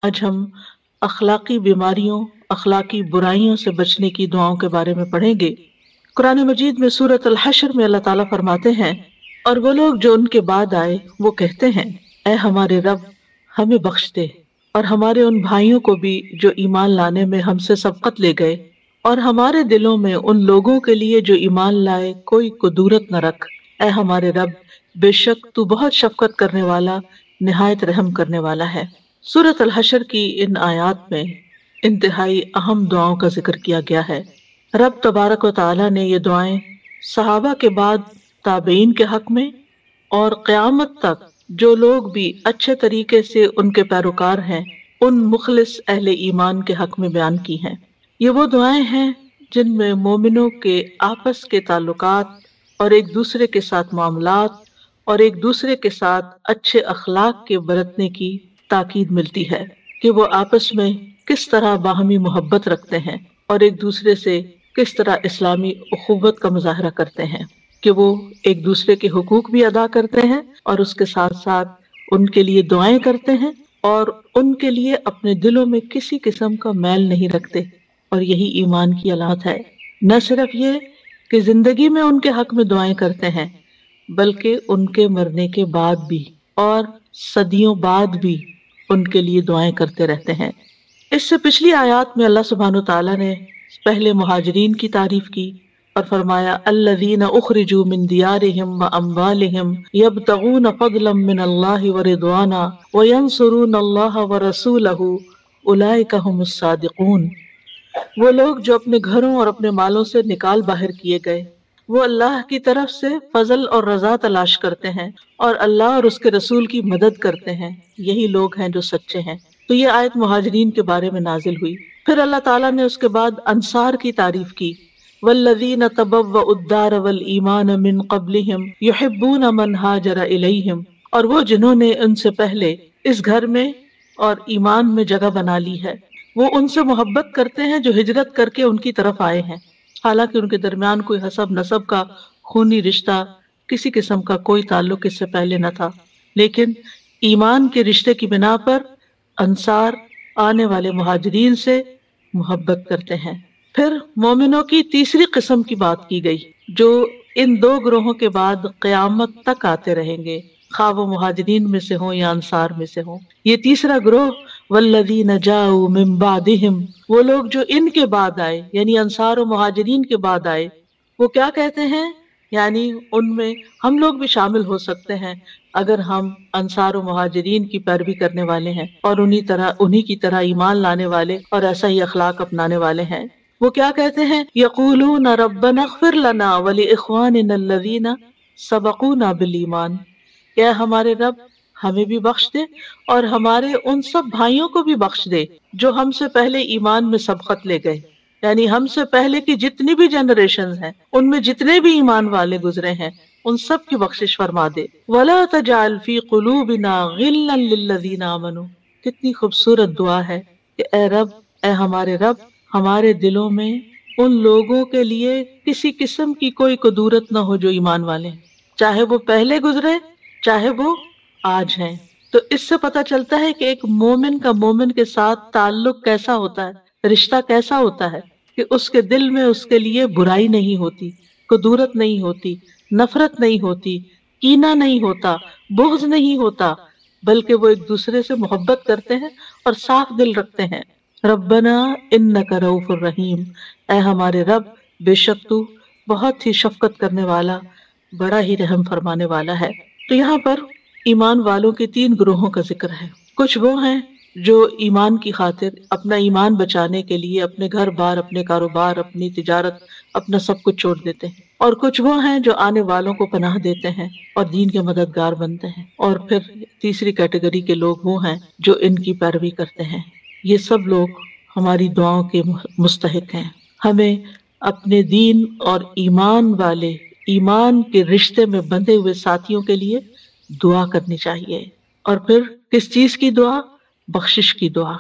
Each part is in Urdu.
آج ہم اخلاقی بیماریوں، اخلاقی برائیوں سے بچنے کی دعاؤں کے بارے میں پڑھیں گے۔ قرآن مجید میں سورۃ الحشر میں اللہ تعالیٰ فرماتے ہیں، اور وہ لوگ جو ان کے بعد آئے وہ کہتے ہیں، اے ہمارے رب ہمیں بخش دے، اور ہمارے ان بھائیوں کو بھی جو ایمان لانے میں ہم سے سبقت لے گئے، اور ہمارے دلوں میں ان لوگوں کے لیے جو ایمان لائے کوئی کدورت نہ رکھ، اے ہمارے رب بے شک تو بہت شفقت کرنے والا، نہایت رحم کرنے والا ہے۔ سورۃ الحشر کی ان آیات میں انتہائی اہم دعاؤں کا ذکر کیا گیا ہے۔ رب تبارک و تعالی نے یہ دعائیں صحابہ کے بعد تابعین کے حق میں اور قیامت تک جو لوگ بھی اچھے طریقے سے ان کے پیروکار ہیں ان مخلص اہل ایمان کے حق میں بیان کی ہیں۔ یہ وہ دعائیں ہیں جن میں مومنوں کے آپس کے تعلقات اور ایک دوسرے کے ساتھ معاملات اور ایک دوسرے کے ساتھ اچھے اخلاق کے برتنے کی تاکید ملتی ہے کہ وہ آپس میں کس طرح باہمی محبت رکھتے ہیں اور ایک دوسرے سے کس طرح اسلامی اخوت کا مظاہرہ کرتے ہیں، کہ وہ ایک دوسرے کے حقوق بھی ادا کرتے ہیں اور اس کے ساتھ ساتھ ان کے لیے دعائیں کرتے ہیں اور ان کے لیے اپنے دلوں میں کسی قسم کا میل نہیں رکھتے، اور یہی ایمان کی علامت ہے۔ نہ صرف یہ کہ زندگی میں ان کے حق میں دعائیں کرتے ہیں بلکہ ان کے مرنے کے بعد بھی اور صدیوں بعد بھی ان کے لیے دعائیں کرتے رہتے ہیں۔ اس سے پچھلی آیات میں اللہ سبحانہ وتعالیٰ نے پہلے مہاجرین کی تعریف کی اور فرمایا الذین اخرجوا من دیارہم واموالہم یبتغون فضلا من اللہ ورضوانا وینصرون اللہ ورسولہ اولئک ھم الصادقون۔ وہ لوگ جو اپنے گھروں اور اپنے مالوں سے نکال باہر کیے گئے، وہ اللہ کی طرف سے فضل اور رضا تلاش کرتے ہیں اور اللہ اور اس کے رسول کی مدد کرتے ہیں، یہی لوگ ہیں جو سچے ہیں۔ تو یہ آیت مہاجرین کے بارے میں نازل ہوئی۔ پھر اللہ تعالیٰ نے اس کے بعد انصار کی تعریف کی، والذین تبوؤا الدار والایمان من قبلہم یحبون من ہاجر الیہم، اور وہ جنہوں نے ان سے پہلے اس گھر میں اور ایمان میں جگہ بنا لی ہے، وہ ان سے محبت کرتے ہیں جو ہجرت کر کے ان کی طرف آئے ہیں، حالانکہ ان کے درمیان کوئی حسب نسب کا خونی رشتہ، کسی قسم کا کوئی تعلق اس سے پہلے نہ تھا، لیکن ایمان کے رشتے کی بنا پر انصار آنے والے مہاجرین سے محبت کرتے ہیں۔ پھر مومنوں کی تیسری قسم کی بات کی گئی جو ان دو گروہوں کے بعد قیامت تک آتے رہیں گے، خواہ وہ مہاجرین میں سے ہوں یا انصار میں سے ہوں۔ یہ تیسرا گروہ والذین جاؤوا من بعدہم، وہ لوگ جو ان کے بعد آئے یعنی انصار و مہاجرین کے بعد آئے، وہ کیا کہتے ہیں؟ یعنی ان میں ہم لوگ بھی شامل ہو سکتے ہیں اگر ہم انصار و مہاجرین کی پیروی کرنے والے ہیں اور انہی کی طرح ایمان لانے والے اور ایسا ہی اخلاق اپنانے والے ہیں۔ وہ کیا کہتے ہیں؟ یقولون ربنا اغفر لنا ولاخواننا الذین سبقونا بالایمان، کہ ہمارے رب ہمیں بھی بخش دے اور ہمارے ان سب بھائیوں کو بھی بخش دے جو ہم سے پہلے ایمان میں سبقت لے گئے، یعنی ہم سے پہلے کی جتنی بھی جنریشنز ہیں ان میں جتنے بھی ایمان والے گزرے ہیں ان سب کی بخشش فرما دے۔ وَلَا تَجْعَلْ فِي قُلُوبِنَا غِلًّا لِّلَّذِينَ آمَنُوا، کتنی خوبصورت دعا ہے کہ اے رب، اے ہمارے رب، ہمارے دلوں میں ان لوگوں کے لیے کسی قسم کی کوئی کدورت نہ ہو جو ایمان والے ہیں، چاہے وہ پہلے گزرے چاہے وہ آج ہیں۔ تو اس سے پتہ چلتا ہے کہ ایک مومن کا مومن کے ساتھ تعلق کیسا ہوتا ہے، رشتہ کیسا ہوتا ہے، کہ اس کے دل میں اس کے لیے برائی نہیں ہوتی، کدورت نہیں ہوتی، نفرت نہیں ہوتی، کینہ نہیں ہوتا، بغض نہیں ہوتا، بلکہ وہ ایک دوسرے سے محبت کرتے ہیں اور صاف دل رکھتے ہیں۔ ربنا انک رؤوف الرحیم، اے ہمارے رب بے شک تو بہت ہی شفقت کرنے والا، بڑا ہی رحم فرمانے والا ہے۔ تو یہاں پر ایمان والوں کے تین گروہوں کا ذکر ہے۔ کچھ وہ ہیں جو ایمان کی خاطر اپنا ایمان بچانے کے لیے اپنے گھر بار، اپنے کاروبار، اپنی تجارت، اپنا سب کچھ چھوڑ دیتے ہیں، اور کچھ وہ ہیں جو آنے والوں کو پناہ دیتے ہیں اور دین کے مددگار بنتے ہیں، اور پھر تیسری کیٹیگری کے لوگ وہ ہیں جو ان کی پیروی کرتے ہیں۔ یہ سب لوگ ہماری دعاؤں کے مستحق ہیں۔ ہمیں اپنے دین اور ایمان والے، ایمان کے رشتے میں بندھے ہوئے ساتھیوں کے لیے دعا کرنی چاہیے، اور پھر کس چیز کی دعا؟ بخشش کی دعا،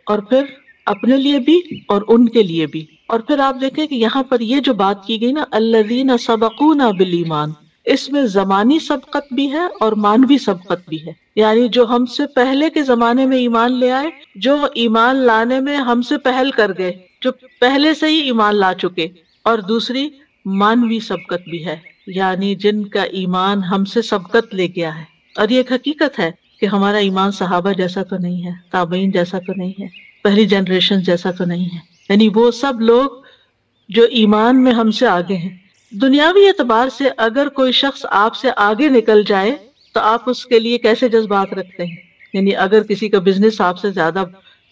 اور پھر اپنے لیے بھی اور ان کے لیے بھی۔ اور پھر آپ دیکھیں کہ یہاں پر یہ جو بات کی گئی نا، الذین سبقونا بالایمان، اس میں زمانی سبقت بھی ہے اور مانوی سبقت بھی ہے، یعنی جو ہم سے پہلے کے زمانے میں ایمان لے آئے، جو ایمان لانے میں ہم سے پہل کر گئے، جو پہلے سے ہی ایمان لا چکے، اور دوسری مانوی سبقت بھی ہے، یعنی جن کا ایمان ہم سے سبقت لے گیا ہے۔ اور یہ ایک حقیقت ہے کہ ہمارا ایمان صحابہ جیسا تو نہیں ہے، تابعین جیسا تو نہیں ہے، پہلی جنریشن جیسا تو نہیں ہے، یعنی وہ سب لوگ جو ایمان میں ہم سے آگے ہیں۔ دنیاوی اعتبار سے اگر کوئی شخص آپ سے آگے نکل جائے تو آپ اس کے لیے کیسے جذبات رکھتے ہیں؟ یعنی اگر کسی کا بزنس آپ سے زیادہ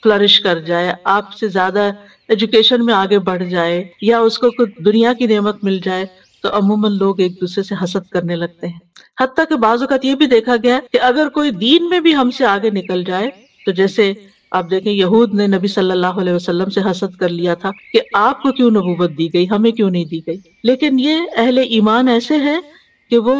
فلرش کر جائے، آپ سے زیادہ ایجوکیشن میں آگے بڑھ جائے، یا اس کو کوئی دنیا کی نعمت مل جائے، تو عموماً لوگ ایک دوسرے سے حسد کرنے لگتے ہیں۔ حتیٰ کہ بعض اوقات یہ بھی دیکھا گیا کہ اگر کوئی دین میں بھی ہم سے آگے نکل جائے، تو جیسے آپ دیکھیں یہود نے نبی صلی اللہ علیہ وسلم سے حسد کر لیا تھا کہ آپ کو کیوں نبوت دی گئی، ہمیں کیوں نہیں دی گئی، لیکن یہ اہل ایمان ایسے ہیں کہ وہ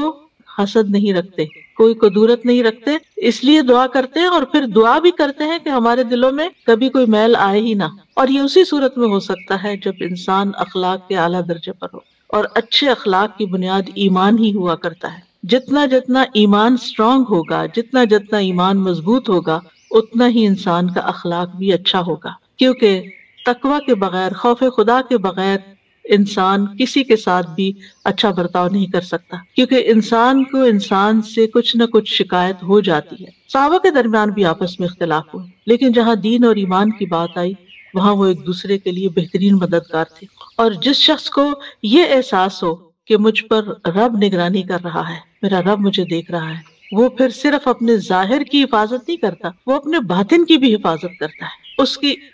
حسد نہیں رکھتے، کوئی قدورت نہیں رکھتے، اس لیے دعا کرتے ہیں، اور پھر دعا بھی کرتے ہیں کہ ہمارے دلوں میں کبھی کوئی میل آئے ہی نہ۔ اور یہ اسی صورت میں ہو سکتا ہے جب انسان اخلاق کے اعلیٰ درجے پر ہو، اور اچھے اخلاق کی بنیاد ایمان ہی ہوا کرتا ہے۔ جتنا جتنا ایمان اسٹرانگ ہوگا، جتنا جتنا ایمان مضبوط ہوگا، اتنا ہی انسان کا اخلاق بھی اچھا ہوگا، کیونکہ تقوی کے بغیر، خوف خدا کے بغیر انسان کسی کے ساتھ بھی اچھا برتاؤ نہیں کر سکتا، کیونکہ انسان کو انسان سے کچھ نہ کچھ شکایت ہو جاتی ہے۔ صحابہ کے درمیان بھی آپس میں اختلاف ہوئے، لیکن جہاں دین اور ایمان کی بات آئی وہاں وہ ایک دوسرے کے لیے بہترین مددگار تھے۔ اور جس شخص کو یہ احساس ہو کہ مجھ پر رب نگرانی کر رہا ہے، میرا رب مجھے دیکھ رہا ہے، وہ پھر صرف اپنے ظاہر کی حفاظت نہیں کرتا، وہ اپنے باطن کی بھی حفاظت کرتا ہے۔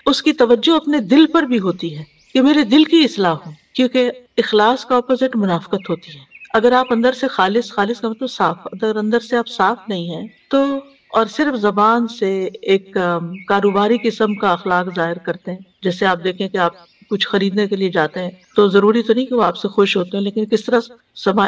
اس کی توجہ اپنے دل پر بھی ہوتی ہے کہ میرے دل کی اصلاح ہو، کیونکہ اخلاص کا اپوزٹ منافقت ہوتی ہے۔ اگر آپ اندر سے خالص کا مطلب صاف، اگر اندر سے آپ صاف نہیں ہیں تو، اور صرف زبان سے ایک کاروباری قسم کا اخلاق ظاہر کرتے ہیں، جیسے آپ دیکھیں کہ آپ کچھ خریدنے کے لیے جاتے ہیں تو ضروری تو نہیں کہ وہ آپ سے خوش ہوتے ہیں، لیکن کس طرح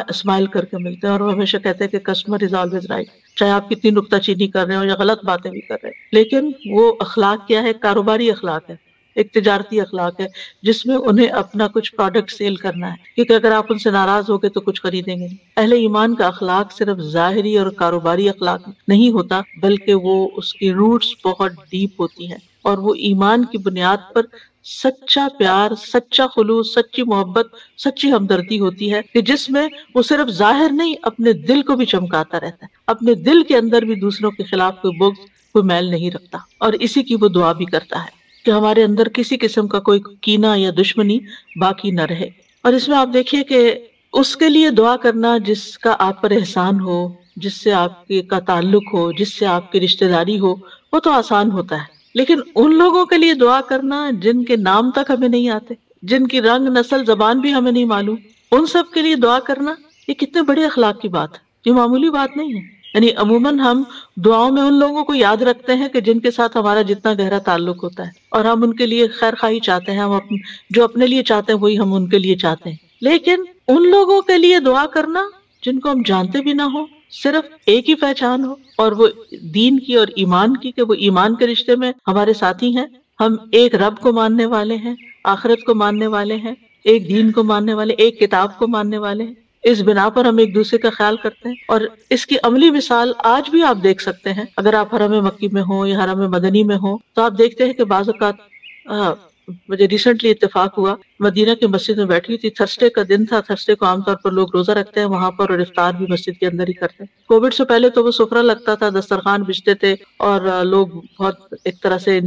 اسمائل کر کے ملتے ہیں، اور وہ ہمیشہ کہتے ہیں کہ کسٹمر از آلویز رائٹ، چاہے آپ کتنی نکتہ چینی کر رہے ہو یا غلط باتیں بھی کر رہے ہیں، لیکن وہ اخلاق کیا ہے؟ کاروباری اخلاق ہے، ایک تجارتی اخلاق ہے، جس میں انہیں اپنا کچھ پروڈکٹ سیل کرنا ہے، کیونکہ اگر آپ ان سے ناراض ہو گے تو کچھ خریدیں گے نہیں۔ اہل ایمان کا اخلاق صرف ظاہری اور کاروباری اخلاق نہیں ہوتا، بلکہ وہ اس کی روٹس بہت ڈیپ ہوتی ہیں، اور وہ ایمان کی بنیاد پر سچا پیار، سچا خلوص، سچی محبت، سچی ہمدردی ہوتی ہے، کہ جس میں وہ صرف ظاہر نہیں، اپنے دل کو بھی چمکاتا رہتا ہے، اپنے دل کے اندر بھی دوسروں کے خلاف کوئی بغض، کوئی میل نہیں رکھتا، اور اسی کی وہ دعا بھی کرتا ہے کہ ہمارے اندر کسی قسم کا کوئی کینہ یا دشمنی باقی نہ رہے۔ اور اس میں آپ دیکھیے کہ اس کے لیے دعا کرنا جس کا آپ پر احسان ہو، جس سے آپ کا تعلق ہو، جس سے آپ کی رشتہ داری ہو، وہ تو آسان ہوتا ہے، لیکن ان لوگوں کے لیے دعا کرنا جن کے نام تک ہمیں نہیں آتے، جن کی رنگ نسل زبان بھی ہمیں نہیں معلوم، ان سب کے لیے دعا کرنا یہ کتنے بڑے اخلاق کی بات ہے، یہ معمولی بات نہیں ہے۔ یعنی عموماً ہم دعاؤں میں ان لوگوں کو یاد رکھتے ہیں کہ جن کے ساتھ ہمارا جتنا گہرا تعلق ہوتا ہے، اور ہم ان کے لیے خیر خواہی چاہتے ہیں، ہم جو اپنے لیے چاہتے ہیں وہی ہم ان کے لیے چاہتے ہیں، لیکن ان لوگوں کے لیے دعا کرنا جن کو ہم جانتے بھی نہ ہو، صرف ایک ہی پہچان ہو، اور وہ دین کی اور ایمان کی، کہ وہ ایمان کے رشتے میں ہمارے ساتھی ہیں، ہم ایک رب کو ماننے والے ہیں، آخرت کو ماننے والے ہیں، ایک دین کو ماننے والے، ایک کتاب کو ماننے والے ہیں، اس بنا پر ہم ایک دوسرے کا خیال کرتے ہیں۔ اور اس کی عملی مثال آج بھی آپ دیکھ سکتے ہیں، اگر آپ حرم مکی میں ہوں یا حرم مدنی میں ہوں تو آپ دیکھتے ہیں کہ بعض اوقات مجھے ریسنٹلی اتفاق ہوا، مدینہ کی مسجد میں بیٹھی تھی، تھرسڈے کا دن تھا، تھرسڈے کو عام طور پر لوگ روزہ رکھتے ہیں وہاں پر، اور افطار بھی مسجد کے اندر ہی کرتے ہیں۔ کووڈ سے پہلے تو وہ سفرہ لگتا تھا، دسترخوان بچتے تھے، اور لوگ بہت ایک طرح سے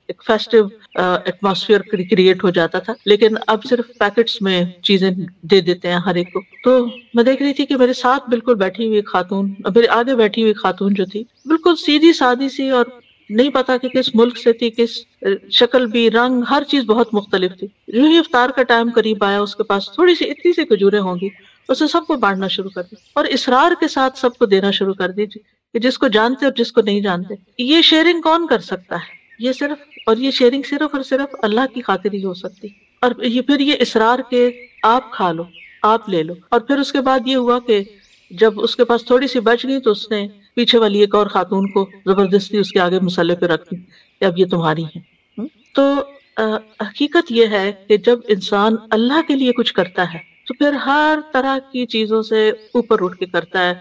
ایک فیسٹو ایٹماسفیئر کریٹ ہو جاتا تھا، لیکن اب صرف پیکٹس میں چیزیں دے دیتے ہیں ہر ایک کو۔ تو میں دیکھ رہی تھی کہ میرے ساتھ بالکل بیٹھی ہوئی خاتون، میرے آگے بیٹھی ہوئی خاتون جو تھی، بالکل سیدھی سادی سی، اور نہیں پتا کہ کس ملک سے تھی، کس شکل بھی، رنگ، ہر چیز بہت مختلف تھی۔ جو ہی افطار کا ٹائم قریب آیا، اس کے پاس تھوڑی سی اتنی سی کھجوریں ہوں گی، اسے سب کو بانٹنا شروع کر دی، اور اصرار کے ساتھ سب کو دینا شروع کر دی، کہ جس کو جانتے اور جس کو نہیں جانتے۔ یہ شیئرنگ کون کر سکتا ہے؟ یہ شیئرنگ صرف اور صرف اللہ کی خاطر ہی ہو سکتی، اور پھر یہ اصرار کے آپ کھا لو، آپ لے لو۔ اور پھر اس کے بعد یہ ہوا کہ جب اس کے پاس تھوڑی سی بچ گئی تو اس نے پیچھے والی ایک اور خاتون کو زبردستی اس کے آگے مسلح پہ رکھ دی کہ اب یہ تمہاری ہے۔ تو حقیقت یہ ہے کہ جب انسان اللہ کے لیے کچھ کرتا ہے تو پھر ہر طرح کی چیزوں سے اوپر اٹھ کے کرتا ہے.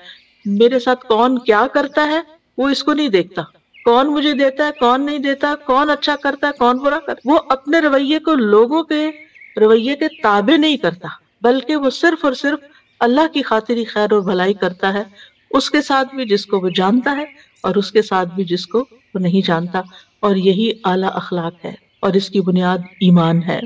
میرے ساتھ کون کیا کرتا ہے وہ اس کو نہیں دیکھتا، کون مجھے دیتا ہے کون نہیں دیتا، کون اچھا کرتا ہے کون برا کرتا. وہ اپنے رویے کو لوگوں کے رویے کے تابع نہیں کرتا، بلکہ وہ صرف اور صرف اللہ کی خاطر ہی خیر اور بھلائی کرتا ہے، اس کے ساتھ بھی جس کو وہ جانتا ہے اور اس کے ساتھ بھی جس کو وہ نہیں جانتا. اور یہی اعلیٰ اخلاق ہے اور اس کی بنیاد ایمان ہے.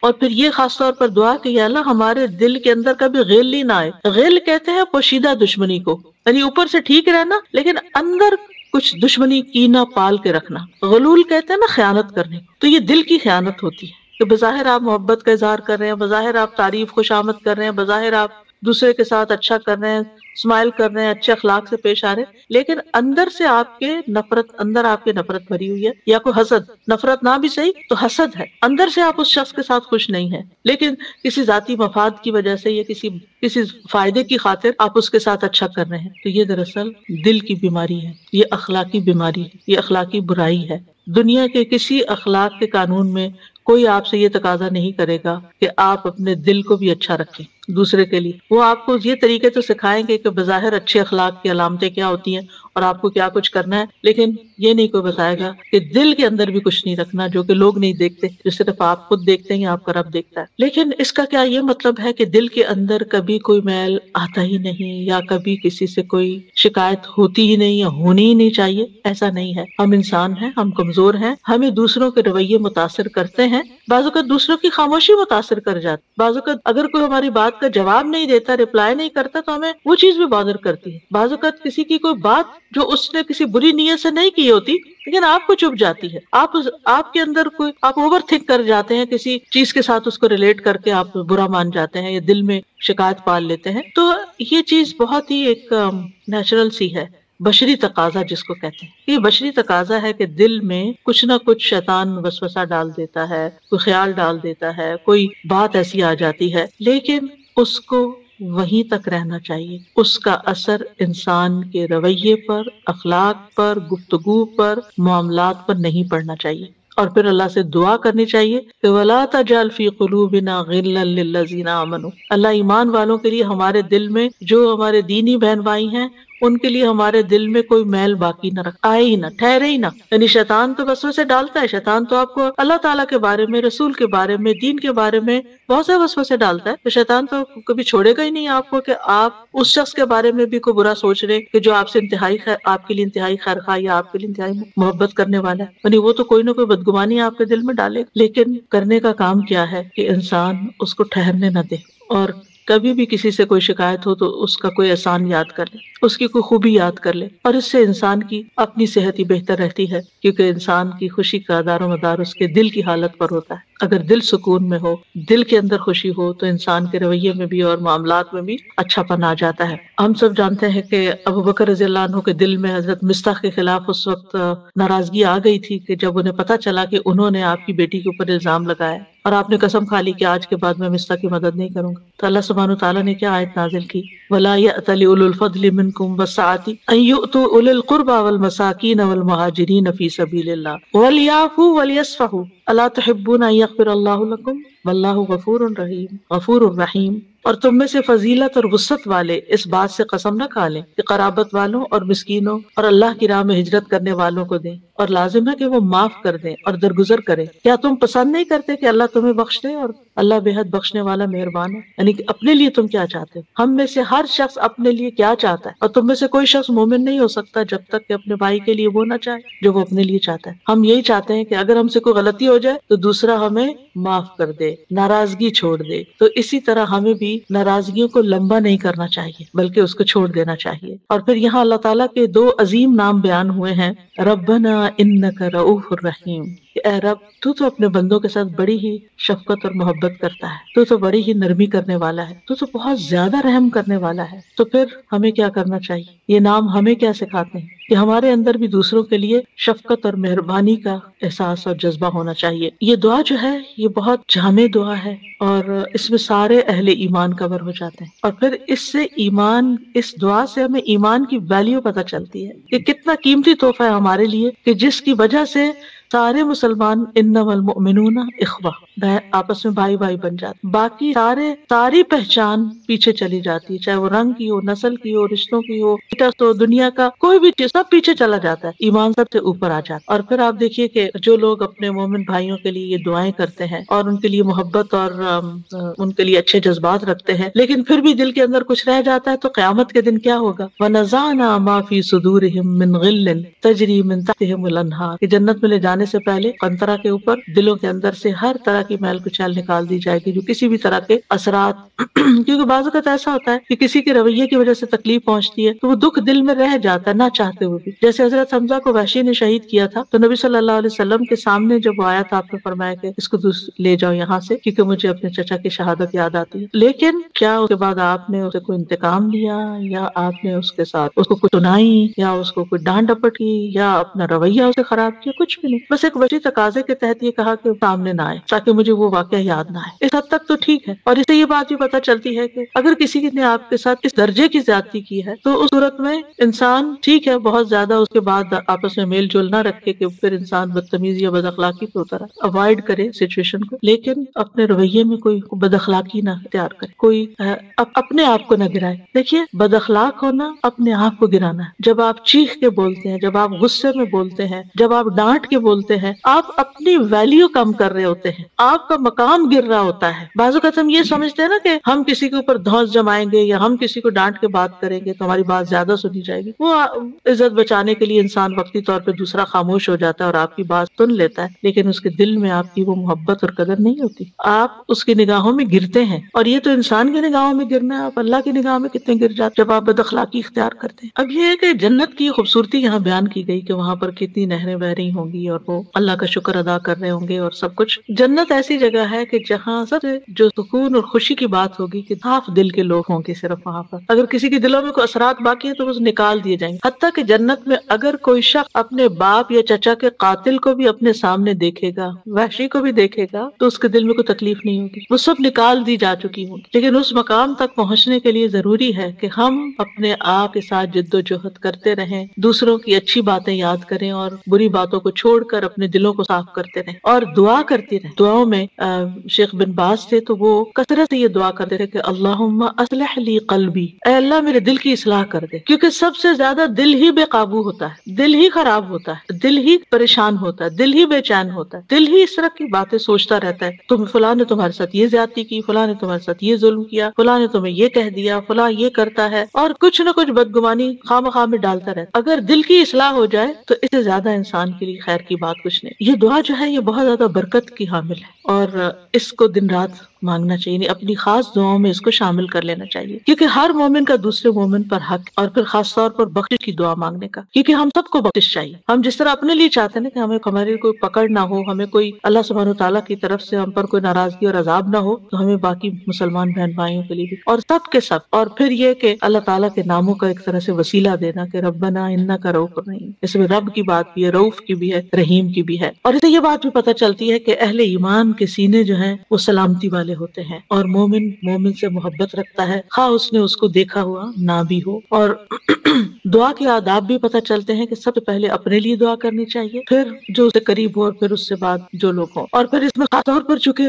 اور پھر یہ خاص طور پر دعا کہ یا اللہ ہمارے دل کے اندر کبھی غل ہی نہ آئے. غل کہتے ہیں پوشیدہ دشمنی کو، یعنی اوپر سے ٹھیک رہنا لیکن اندر کچھ دشمنی کینہ پال کے رکھنا. غلول کہتے ہیں نا خیانت کرنے، تو یہ دل کی خیانت ہوتی ہے کہ بظاہر آپ محبت کا اظہار کر رہے ہیں، بظاہر آپ تعریف خوش آمد کر رہے ہیں، بظاہر آپ دوسرے کے ساتھ اچھا کر رہے ہیں، اسمائل کر رہے ہیں، اچھے اخلاق سے پیش آ رہے ہیں، لیکن اندر سے آپ کے نفرت بھری ہوئی ہے، یا کوئی حسد، نفرت نہ بھی صحیح تو حسد ہے، اندر سے آپ اس شخص کے ساتھ خوش نہیں ہیں، لیکن کسی ذاتی مفاد کی وجہ سے یا کسی فائدے کی خاطر آپ اس کے ساتھ اچھا کر رہے ہیں. تو یہ دراصل دل کی بیماری ہے، یہ اخلاقی بیماری ہے، یہ اخلاقی برائی ہے. دنیا کے کسی اخلاق کے قانون میں کوئی آپ سے یہ تقاضا نہیں کرے گا کہ آپ اپنے دل کو بھی اچھا رکھیں دوسرے کے لیے. وہ آپ کو یہ طریقے تو سکھائیں گے کہ بظاہر اچھے اخلاق کی علامتیں کیا ہوتی ہیں اور آپ کو کیا کچھ کرنا ہے، لیکن یہ نہیں کوئی بتائے گا کہ دل کے اندر بھی کچھ نہیں رکھنا جو کہ لوگ نہیں دیکھتے، جو صرف آپ خود دیکھتے ہیں یا آپ کا رب دیکھتا ہے. لیکن اس کا کیا یہ مطلب ہے کہ دل کے اندر کبھی کوئی میل آتا ہی نہیں یا کبھی کسی سے کوئی شکایت ہوتی ہی نہیں یا ہونی ہی نہیں چاہیے؟ ایسا نہیں ہے. ہم انسان ہیں، ہم کمزور ہیں، ہمیں دوسروں کے رویے متاثر کرتے ہیں، بعض اوقات دوسروں کی خاموشی متاثر کر جاتی، بعض اوقات اگر کوئی ہماری بات کا جواب نہیں دیتا، رپلائی نہیں کرتا تو ہمیں وہ چیز بھی بادر کرتی ہے. بعض اوقات کسی کی کوئی بات جو اس نے کسی بری نیت سے نہیں کی ہوتی لیکن آپ کو چبھ جاتی ہے، آپ کے اندر کوئی آپ اوور تھنک کر جاتے ہیں، کسی چیز کے ساتھ اس کو ریلیٹ کر کے آپ برا مان جاتے ہیں یا دل میں شکایت پال لیتے ہیں. تو یہ چیز بہت ہی ایک نیچرل سی ہے، بشری تقاضا جس کو کہتے ہیں. یہ بشری تقاضا ہے کہ دل میں کچھ نہ کچھ شیطان وسوسہ ڈال دیتا ہے، کوئی خیال ڈال دیتا ہے، کوئی بات ایسی آ جاتی ہے، لیکن اس کو وہیں تک رہنا چاہیے. اس کا اثر انسان کے رویے پر، اخلاق پر، گفتگو پر، معاملات پر نہیں پڑنا چاہیے. اور پھر اللہ سے دعا کرنی چاہیے کہ وَلَا تَجْعَلْ فِي قُلُوبِنَا غِلًّا لِّلَّذِينَ آمَنُوا. اللہ ایمان والوں کے لیے ہمارے دل میں، جو ہمارے دینی بہن بھائی ہیں ان کے لیے ہمارے دل میں کوئی میل باقی نہ آئے ہی نہ، ٹھہرے ہی نہ. یعنی شیطان تو وسوسے ڈالتا ہے، شیطان تو آپ کو اللہ تعالیٰ کے بارے میں، رسول کے بارے میں، دین کے بارے میں بہت سے وسوسے ڈالتا ہے. تو شیطان تو کبھی چھوڑے گا ہی نہیں آپ کو کہ آپ اس شخص کے بارے میں بھی کوئی برا سوچ رہے کہ جو آپ سے آپ کے لیے انتہائی خیر خواہ یا آپ کے لیے انتہائی محبت کرنے والا ہے. یعنی وہ تو کوئی نہ کوئی بدگمانی آپ کے دل میں ڈالے، لیکن کرنے کا کام کیا ہے کہ انسان اس کو ٹھہرنے نہ دے، اور کبھی بھی کسی سے کوئی شکایت ہو تو اس کا کوئی احسان یاد کر لے، اس کی کوئی خوبی یاد کر لے، اور اس سے انسان کی اپنی صحت ہی بہتر رہتی ہے، کیونکہ انسان کی خوشی کا دار و مدار اس کے دل کی حالت پر ہوتا ہے. اگر دل سکون میں ہو، دل کے اندر خوشی ہو، تو انسان کے رویے میں بھی اور معاملات میں بھی اچھا پن آ جاتا ہے. ہم سب جانتے ہیں کہ ابو بکر رضی اللہ عنہ کے دل میں حضرت مصطح کے خلاف اس وقت ناراضگی آ گئی تھی کہ جب انہیں پتہ چلا کہ انہوں نے آپ کی بیٹی کے اوپر الزام لگایا اور آپ نے قسم کھا لی کہ آج کے بعد میں مصطح کی مدد نہیں کروں گا. تو اللہ سبحانہ وتعالیٰ نے کیا آیت نازل کی؟ وَلَا يَأْتَلِ أُولُو الْفَضْلِ مِنْكُمْ وَالسَّعَةِ أَنْ يُؤْتُوا أُولِي الْقُرْبَى وَالْمَسَاكِينَ وَالْمُهَاجِرِينَ فِي سَبِيلِ اللَّهِ وَلْيَعْفُوا وَلْيَصْفَحُوا أَلَا تُحِبُّونَ أَنْ يَغْفِرَ اللَّهُ لَكُمْ وَاللَّهُ غَفُورٌ رَحِيمٌ. اور تم میں سے فضیلت اور وسعت والے اس بات سے قسم نہ کھا لیں کہ قرابت والوں اور مسکینوں اور اللہ کی راہ میں ہجرت کرنے والوں کو دیں، اور لازم ہے کہ وہ معاف کر دیں اور درگزر کریں. کیا تم پسند نہیں کرتے کہ اللہ تمہیں بخش دے؟ اور اللہ بے حد بخشنے والا مہربان ہے. یعنی کہ اپنے لیے تم کیا چاہتے ہو؟ ہم میں سے ہر شخص اپنے لیے کیا چاہتا ہے، اور تم میں سے کوئی شخص مومن نہیں ہو سکتا جب تک کہ اپنے بھائی کے لیے وہ نہ چاہے جو وہ اپنے لیے چاہتا ہے. ہم یہی چاہتے ہیں کہ اگر ہم سے کوئی غلطی ہو جائے تو دوسرا ہمیں معاف کر دے، ناراضگی چھوڑ دے. تو اسی طرح ہمیں بھی ناراضگیوں کو لمبا نہیں کرنا چاہیے بلکہ اس کو چھوڑ دینا چاہیے. اور پھر یہاں اللہ تعالیٰ کے دو عظیم نام بیان ہوئے ہیں، ربنا انک رؤوف الرحیم، کہ اے رب تو اپنے بندوں کے ساتھ بڑی ہی شفقت اور محبت کرتا ہے، تو بڑی ہی نرمی کرنے والا ہے، تو بہت زیادہ رحم کرنے والا ہے. تو پھر ہمیں کیا کرنا چاہیے؟ یہ نام ہمیں کیا سکھاتے ہیں کہ ہمارے اندر بھی دوسروں کے لیے شفقت اور مہربانی کا احساس اور جذبہ ہونا چاہیے. یہ دعا جو ہے یہ بہت جامع دعا ہے اور اس میں سارے اہل ایمان کور ہو جاتے ہیں. اور پھر اس سے ایمان، اس دعا سے ہمیں ایمان کی ویلیو پتہ چلتی ہے کہ کتنا قیمتی تحفہ ہے ہمارے لیے، کہ جس کی وجہ سے سارے مسلمان انما المؤمنون اخوہ، آپس میں بھائی بھائی بن جاتے، باقی ساری پہچان پیچھے چلی جاتی ہے، چاہے وہ رنگ کی ہو، نسل کی ہو، رشتوں کی ہو، تو دنیا کا کوئی بھی چیز سب پیچھے چلا جاتا ہے، ایمان سب سے اوپر آ جاتا ہے۔ اور پھر آپ دیکھیے کہ جو لوگ اپنے مومن بھائیوں کے لیے یہ دعائیں کرتے ہیں اور ان کے لیے محبت اور ان کے لیے اچھے جذبات رکھتے ہیں، لیکن پھر بھی دل کے اندر کچھ رہ جاتا ہے، تو قیامت کے دن کیا ہوگا؟ وَنَزَعْنَا مَا فِي صُدُورِهِم مِّن غِلٍّ تَجْرِي مِن تَحْتِهِمُ الْأَنْهَارُ، کہ جنت میں لے جانے سے پہلے قنطرہ کے اوپر دلوں کے اندر سے ہر طرح کی میل کچیل نکال دی جائے گی، جو کسی بھی طرح کے اثرات کیونکہ بعض اوقات ایسا ہوتا ہے کہ کسی کے رویے کی وجہ سے تکلیف پہنچتی ہے تو وہ دکھ دل میں رہ جاتا ہے نہ چاہتے ہوئے بھی۔ جیسے حضرت حمزہ کو وحشی نے شہید کیا تھا تو نبی صلی اللہ علیہ وسلم کے سامنے جب وہ آیا تھا، آپ نے فرمایا کہ اس کو لے جاؤ یہاں سے، کیونکہ مجھے اپنے چچا کی شہادت یاد آتی ہے۔ لیکن کیا اس کے بعد آپ نے اسے کوئی انتقام لیا، یا آپ نے اس کے ساتھ اس کو کچھ سنائی، یا اس کو کوئی ڈانٹ ڈپٹ کی، یا اپنا رویہ اسے خراب کیا؟ کچھ بھی نہیں، بس ایک وسیع تقاضے کے تحت یہ کہا کہ سامنے نہ آئے تاکہ مجھے وہ واقعہ یاد نہ آئے۔ اس حد تک تو ٹھیک ہے، اور اس سے یہ بات بھی پتہ چلتی ہے کہ اگر کسی نے آپ کے ساتھ اس درجے کی زیادتی کی ہے تو اس صورت میں انسان ٹھیک ہے بہت زیادہ اس کے بعد آپس میں میل جول نہ رکھے کہ پھر انسان بدتمیزی یا بد اخلاقی پہ اترا، اوائڈ کرے سچویشن کو، لیکن اپنے رویے میں کوئی بد اخلاقی نہ اختیار کرے، کوئی اپنے آپ کو نہ گرائے۔ دیکھیے بد اخلاق ہونا اپنے آپ کو گرانا ہے۔ جب آپ چیخ کے بولتے ہیں، جب آپ غصے میں بولتے ہیں، جب آپ ڈانٹ کے بولتے ہیں، آپ اپنی ویلیو کم کر رہے ہوتے ہیں، آپ کا مقام گر رہا ہوتا ہے۔ بعض اوقات ہم یہ سمجھتے ہیں نا کہ ہم کسی کے اوپر دھونس جمائیں گے یا ہم کسی کو ڈانٹ کے بات کریں گے تو ہماری بات زیادہ سنی جائے گی۔ وہ عزت بچانے کے لیے انسان وقتی طور پہ دوسرا خاموش ہو جاتا ہے اور آپ کی بات سن لیتا ہے، لیکن اس کے دل میں آپ کی وہ محبت اور قدر نہیں ہوتی، آپ اس کی نگاہوں میں گرتے ہیں۔ اور یہ تو انسان کی نگاہوں میں گرنا ہے، آپ اللہ کی نگاہ میں کتنے گر جاتے جب آپ بد اخلاقی اختیار کرتے ہیں۔ اب یہ ہے کہ جنت کی خوبصورتی یہاں بیان کی گئی کہ وہاں پر کتنی نہریں بہ رہی ہوں گی اور وہ اللہ کا شکر ادا کر رہے ہوں گے اور سب کچھ۔ جنت ایسی جگہ ہے کہ جہاں سب سے جو سکون اور خوشی کی بات ہوگی کہ صاف دل کے لوگ ہوں گے صرف وہاں پر۔ اگر کسی کے دلوں میں کوئی اثرات باقی ہے تو وہ نکال دیے جائیں گے۔ حتیٰ کہ جنت میں اگر کوئی شخص اپنے باپ یا چچا کے قاتل کو بھی اپنے سامنے دیکھے گا، وحشی کو بھی دیکھے گا، تو اس کے دل میں کوئی تکلیف نہیں ہوگی، وہ سب نکال دی جا چکی ہوں گی۔ لیکن اس مقام تک پہنچنے کے لیے ضروری ہے کہ ہم اپنے آپ کے ساتھ جد و جہد کرتے رہیں، دوسروں کی اچھی باتیں یاد کریں اور بری باتوں کو چھوڑ کر اپنے دلوں کو صاف کرتے رہیں اور دعا کرتے رہیں۔ دعاؤں میں شیخ بن باز تھے تو وہ کثرت سے یہ دعا کرتے رہے کہ اللہم اصلح لی قلبی، اے اللہ میرے دل کی اصلاح کر دے، کیونکہ سب سے زیادہ دل ہی بے قابو ہوتا ہے، دل ہی خراب ہوتا ہے، دل ہی پریشان ہوتا ہے، دل ہی بے چین ہوتا ہے، دل ہی اس طرح کی باتیں سوچتا رہتا ہے، تم فلاں نے تمہارے ساتھ یہ زیادتی کی، فلاں نے تمہارے ساتھ یہ ظلم کیا، فلاں نے تمہیں یہ کہہ دیا، فلاں یہ کرتا ہے، اور کچھ نہ کچھ بدگمانی خواہ میں ڈالتا رہتا۔ اگر دل کی اصلاح ہو جائے تو اس سے زیادہ انسان کے لیے خیر کی بات کچھ نہیں۔ یہ دعا جو ہے یہ بہت زیادہ برکت کی حامل ہے اور اس کو دن رات مانگنا چاہیے، اپنی خاص دعاؤں میں اس کو شامل کر لینا چاہیے، کیونکہ ہر مومن کا دوسرے مومن پر حق، اور پھر خاص طور پر بخشش کی دعا مانگنے کا، کیونکہ ہم سب کو بخشش چاہیے۔ ہم جس طرح اپنے لیے چاہتے ہیں نا کہ ہمیں ہماری کوئی پکڑ نہ ہو، ہمیں کوئی اللہ سبحانہ وتعالیٰ کی طرف سے ہم پر کوئی ناراضگی اور عذاب نہ ہو، تو ہمیں باقی مسلمان بہن بھائیوں کے لیے بھی اور سب کے سب، اور پھر یہ کہ اللہ تعالیٰ کے ناموں کا ایک طرح سے وسیلہ دینا کہ ربنا انک رؤوف رحیم، اس میں رب کی بات بھی ہے، رؤوف کی بھی ہے، رحیم کی بھی ہے۔ اور اسے یہ بات بھی پتہ چلتی ہے کہ اہل ایمان کے سینے جو ہیں وہ سلامتی والے ہوتے ہیں، اور مومن سے محبت رکھتا ہے، خواہ اس نے اس کو دیکھا ہوا نہ بھی ہو۔ اور دعا کے آداب بھی پتہ چلتے ہیں کہ سب سے پہلے اپنے لیے دعا کرنی چاہیے، پھر جو اس سے قریب ہو، اور پھر اس سے بعد جو لوگ ہوں، اور پھر اس میں خاص طور پر چونکہ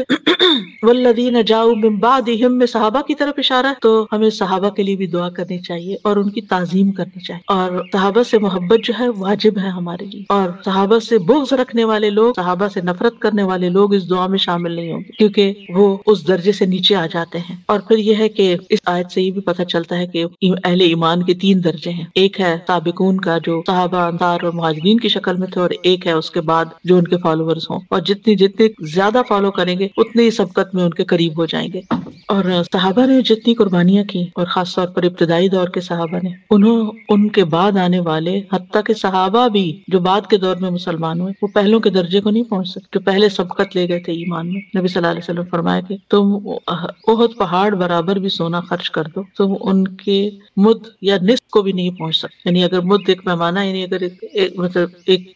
والذین جاؤوا من بعدہم میں صحابہ کی طرف اشارہ ہے، تو ہمیں صحابہ کے لیے بھی دعا کرنی چاہیے اور ان کی تعظیم کرنی چاہیے، اور صحابہ سے محبت جو ہے واجب ہے ہمارے لیے، اور صحابہ سے بغض رکھنے والے لوگ، صحابہ سے نفرت کرنے والے لوگ اس دعا میں شامل نہیں ہوں گے، کیونکہ وہ اس درجے سے نیچے آ جاتے ہیں۔ اور پھر یہ ہے کہ اس آیت سے یہ بھی پتہ چلتا ہے کہ اہل ایمان کے 3 درجے ہیں، ایک ہے سابقون کا جو صحابہ انصار اور مہاجرین کی شکل میں تھے، اور ایک ہے اس کے بعد جو ان کے فالوورز ہوں، اور جتنے زیادہ فالو کریں گے اتنے ہی سبقت میں ان کے قریب ہو جائیں گے۔ اور صحابہ نے جتنی قربانیاں کی، اور خاص طور پر ابتدائی دور کے صحابہ نے، ان کے بعد آنے والے حتیٰ کہ صحابہ بھی جو بعد کے دور میں مسلمان ہوئے، وہ پہلوں کے درجے کو نہیں پہنچ سکتے جو پہلے سبقت لے گئے تھے ایمان میں۔ نبی صلی اللہ علیہ وسلم فرمایا کہ تم احد پہاڑ برابر بھی سونا خرچ کر دو، تم ان کے مد یا نصف کو بھی نہیں پہنچ سکتے۔ یعنی اگر مد ایک پیمانہ، یعنی اگر ایک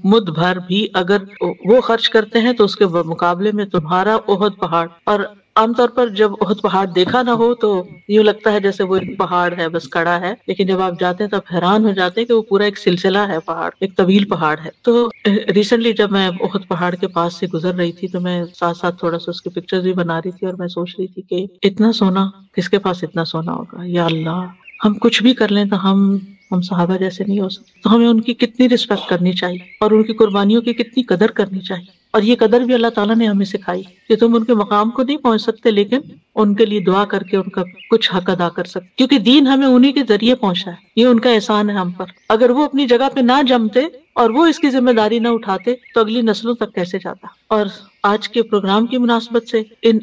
مد بھر بھی اگر وہ خرچ کرتے ہیں تو اس کے مقابلے میں تمہارا احد پہاڑ، اور عام طور پر جب احد پہاڑ دیکھا نہ ہو تو یوں لگتا ہے جیسے وہ ایک پہاڑ ہے بس کڑا ہے، لیکن جب آپ جاتے ہیں تب حیران ہو جاتے ہیں کہ وہ پورا ایک سلسلہ ہے، پہاڑ ایک طویل پہاڑ ہے۔ تو ریسنٹلی جب میں احد پہاڑ کے پاس سے گزر رہی تھی تو میں ساتھ ساتھ تھوڑا سا اس کی پکچرز بھی بنا رہی تھی، اور میں سوچ رہی تھی کہ اتنا سونا کس کے پاس اتنا سونا ہوگا، یا اللہ ہم کچھ بھی کر لیں تو ہم صحابہ جیسے نہیں ہو سکتے، تو ہمیں ان کی کتنی رسپیکٹ کرنی چاہیے اور ان کی قربانیوں کی کتنی قدر کرنی چاہیے۔ اور یہ قدر بھی اللہ تعالیٰ نے ہمیں سکھائی کہ تم ان کے مقام کو نہیں پہنچ سکتے لیکن ان کے لیے دعا کر کے ان کا کچھ حق ادا کر سکتے، کیونکہ دین ہمیں انہی کے ذریعے پہنچا ہے، یہ ان کا احسان ہے ہم پر۔ اگر وہ اپنی جگہ پہ نہ جمتے اور وہ اس کی ذمہ داری نہ اٹھاتے تو اگلی نسلوں تک کیسے جاتا۔ اور آج کے پروگرام کی مناسبت سے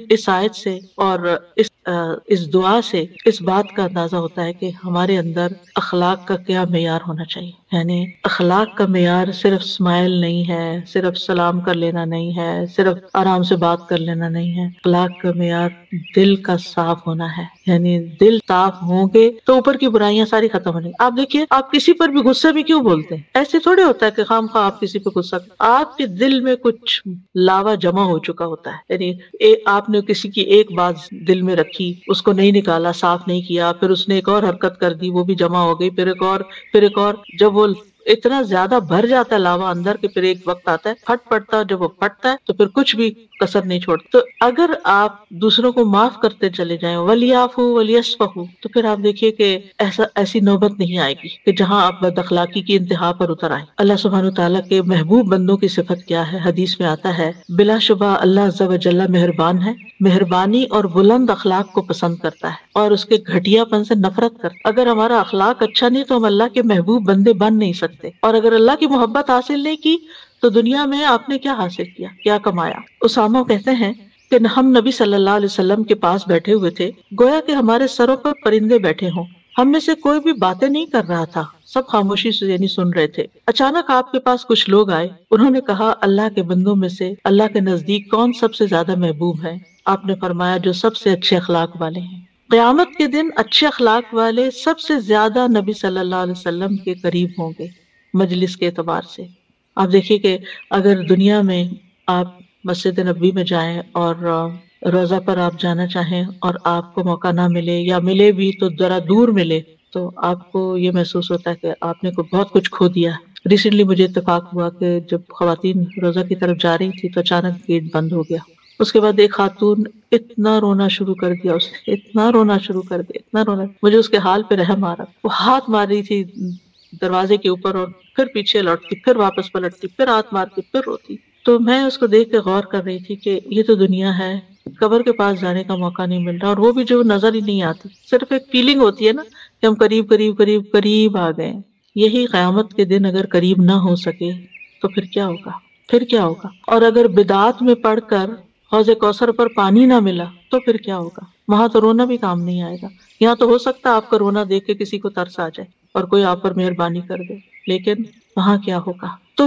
اس آیت سے اور اس دعا سے اس بات کا اندازہ ہوتا ہے کہ ہمارے اندر اخلاق کا کیا معیار ہونا چاہیے۔ یعنی اخلاق کا معیار صرف اسمائل نہیں ہے، صرف سلام کر لینا نہیں ہے، صرف آرام سے بات کر لینا نہیں ہے۔ اخلاق کا معیار دل کا صاف ہونا ہے، یعنی دل صاف ہوں گے تو اوپر کی برائیاں ساری ختم ہونی۔ آپ دیکھیے آپ کسی پر بھی غصے میں کیوں بولتے ہیں؟ ایسے تھوڑے ہوتا ہے کہ خام خواہ آپ کسی پہ غصہ، آپ کے دل میں کچھ لاوا جمع ہو چکا ہوتا ہے، یعنی آپ نے کسی کی ایک بات دل میں رکھی، اس کو نہیں نکالا، صاف نہیں کیا، پھر اس نے ایک اور حرکت کر دی، وہ بھی جمع ہو گئی، پھر ایک اور جب وہ اتنا زیادہ بھر جاتا ہے لاوا اندر کہ پھر ایک وقت آتا ہے پھٹ پڑتا ہے، جب وہ پھٹتا ہے تو پھر کچھ بھی کسر نہیں چھوڑتا۔ تو اگر آپ دوسروں کو معاف کرتے چلے جائیں، وَلْيَعْفُوا وَلْيَصْفَحُوا، تو پھر آپ دیکھیے کہ ایسی نوبت نہیں آئے گی کہ جہاں آپ بد اخلاقی کی انتہا پر اتر آئے۔ اللہ سبحانہ تعالیٰ کے محبوب بندوں کی صفت کیا ہے؟ حدیث میں آتا ہے بلا شبہ اللہ عز و جل مہربان ہے، مہربانی اور بلند اخلاق کو پسند کرتا ہے اور اس کے گھٹیا پن سے نفرت کرتا ہے۔ اگر ہمارا اخلاق اچھا نہیں تو ہم اللہ کے محبوب بندے بن نہیں سکتے، اور اگر اللہ کی محبت حاصل نہیں کی تو دنیا میں آپ نے کیا حاصل کیا، کیا کمایا؟ اسامہ کہتے ہیں کہ ہم نبی صلی اللہ علیہ وسلم کے پاس بیٹھے ہوئے تھے، گویا کہ ہمارے سروں پر پرندے بیٹھے ہوں، ہم میں سے کوئی بھی باتیں نہیں کر رہا تھا، سب خاموشی سے یعنی سن رہے تھے۔ اچانک آپ کے پاس کچھ لوگ آئے، انہوں نے کہا اللہ کے بندوں میں سے اللہ کے نزدیک کون سب سے زیادہ محبوب ہے؟ آپ نے فرمایا جو سب سے اچھے اخلاق والے ہیں۔ قیامت کے دن اچھے اخلاق والے سب سے زیادہ نبی صلی اللہ علیہ وسلم کے قریب ہوں گے مجلس کے اعتبار سے۔ آپ دیکھیے کہ اگر دنیا میں آپ مسجد نبوی میں جائیں اور روزہ پر آپ جانا چاہیں اور آپ کو موقع نہ ملے یا ملے بھی تو ذرا دور ملے تو آپ کو یہ محسوس ہوتا ہے کہ آپ نے بہت کچھ کھو دیا۔ ریسنٹلی مجھے اتفاق ہوا کہ جب خواتین روزہ کی طرف جا رہی تھی تو اچانک گیٹ بند ہو گیا۔ اس کے بعد ایک خاتون اتنا رونا شروع کر دیا، اس نے اتنا رونا شروع کر دیا، اتنا رونا، مجھے اس کے حال پہ رحم آ رہا۔ وہ ہاتھ مار رہی تھی دروازے کے اوپر اور پھر پیچھے لوٹتی، پھر واپس پلٹتی، پھر ہاتھ مارتی، پھر روتی۔ تو میں اس کو دیکھ کے غور کر رہی تھی کہ یہ تو دنیا ہے، قبر کے پاس جانے کا موقع نہیں مل رہا، اور وہ بھی جو نظر ہی نہیں آتی، صرف ایک فیلنگ ہوتی ہے نا کہ ہم قریب قریب قریب قریب آ گئے۔ یہی قیامت کے دن اگر قریب نہ ہو سکے تو پھر کیا ہوگا؟ پھر کیا ہوگا؟ اور اگر بدعات میں پڑھ کر حوض کوثر پر پانی نہ ملا تو پھر کیا ہوگا؟ وہاں تو رونا بھی کام نہیں آئے گا۔ یہاں تو ہو سکتا ہے آپ کا رونا دیکھ کے کسی کو ترس آ جائے اور کوئی آپ پر مہربانی کر دے، لیکن وہاں کیا ہوگا؟ تو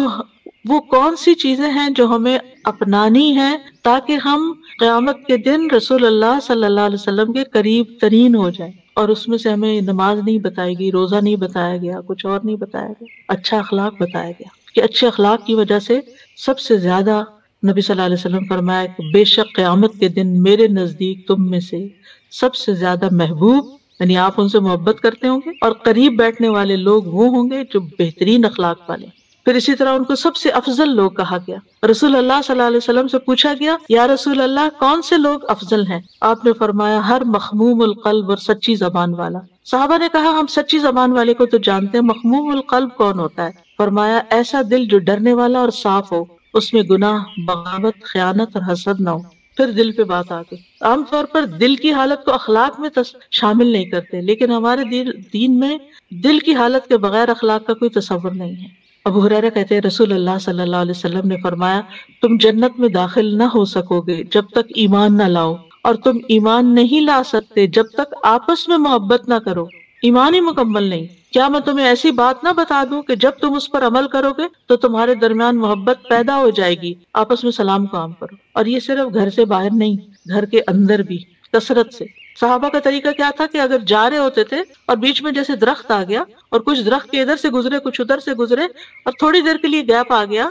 وہ کون سی چیزیں ہیں جو ہمیں اپنانی ہیں تاکہ ہم قیامت کے دن رسول اللہ صلی اللہ علیہ وسلم کے قریب ترین ہو جائیں؟ اور اس میں سے ہمیں نماز نہیں بتائی گئی، روزہ نہیں بتایا گیا، کچھ اور نہیں بتایا گیا، اچھا اخلاق بتایا گیا کہ اچھے اخلاق کی وجہ سے سب سے زیادہ نبی صلی اللہ علیہ وسلم فرمایا کہ بے شک قیامت کے دن میرے نزدیک تم میں سے سب سے زیادہ محبوب، یعنی آپ ان سے محبت کرتے ہوں گے، اور قریب بیٹھنے والے لوگ وہ ہوں گے جو بہترین اخلاق والے۔ پھر اسی طرح ان کو سب سے افضل لوگ کہا گیا۔ رسول اللہ صلی اللہ علیہ وسلم سے پوچھا گیا یا رسول اللہ کون سے لوگ افضل ہیں؟ آپ نے فرمایا ہر مخموم القلب اور سچی زبان والا۔ صحابہ نے کہا ہم سچی زبان والے کو تو جانتے ہیں، مخموم القلب کون ہوتا ہے؟ فرمایا ایسا دل جو ڈرنے والا اور صاف ہو، اس میں گناہ، بغاوت، خیانت اور حسد نہ ہو۔ پھر دل پہ بات آ گئی۔ عام طور پر دل کی حالت کو اخلاق میں شامل نہیں کرتے، لیکن ہمارے دین میں دل کی حالت کے بغیر اخلاق کا کوئی تصور نہیں ہے۔ ابو ہریرہ کہتے ہیں رسول اللہ صلی اللہ علیہ وسلم نے فرمایا تم جنت میں داخل نہ ہو سکو گے جب تک ایمان نہ لاؤ، اور تم ایمان نہیں لا سکتے جب تک آپس میں محبت نہ کرو۔ ایمان ہی مکمل نہیں۔ کیا میں تمہیں ایسی بات نہ بتا دوں کہ جب تم اس پر عمل کرو گے تو تمہارے درمیان محبت پیدا ہو جائے گی؟ آپس میں سلام کو عام کرو، اور یہ صرف گھر سے باہر نہیں، گھر کے اندر بھی کثرت سے۔ صحابہ کا طریقہ کیا تھا کہ اگر جا رہے ہوتے تھے اور بیچ میں جیسے درخت آ گیا اور کچھ درخت کے ادھر سے گزرے، کچھ ادھر سے گزرے، اور تھوڑی دیر کے لیے گیپ آ گیا،